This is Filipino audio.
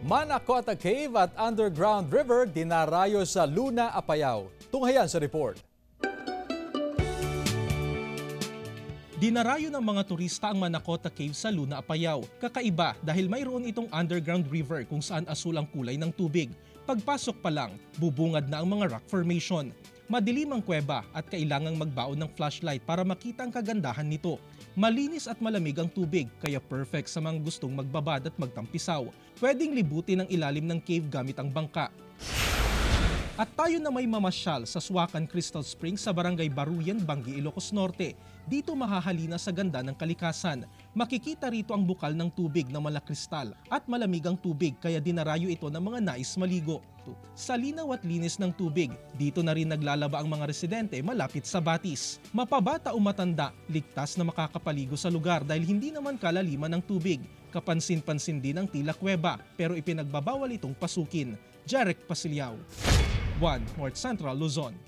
Manakota Cave at Underground River dinarayo sa Luna, Apayao. Tunghayan sa report. Dinarayo ng mga turista ang Manakota Cave sa Luna, Apayao. Kakaiba dahil mayroon itong underground river kung saan asul ang kulay ng tubig. Pagpasok pa lang, bubungad na ang mga rock formation. Madilim ang kuweba at kailangang magbaon ng flashlight para makita ang kagandahan nito. Malinis at malamig ang tubig kaya perfect sa mga gustong magbabad at magtampisaw. Pwedeng libutin ang ilalim ng cave gamit ang bangka. At tayo na may mamasyal sa Suwakan Crystal Springs sa Barangay Baruyan, Bangi, Ilocos Norte. Dito mahahalina sa ganda ng kalikasan. Makikita rito ang bukal ng tubig na malakristal at malamig ang tubig kaya dinarayo ito ng mga nais maligo. Sa linaw at linis ng tubig, dito na rin naglalaba ang mga residente malapit sa batis. Mapabata o matanda, ligtas na makakapaligo sa lugar dahil hindi naman kalaliman ng tubig. Kapansin-pansin din ang tila kuweba pero ipinagbabawal itong pasukin. Jarek Pasilyao, 1 North Central Luzon.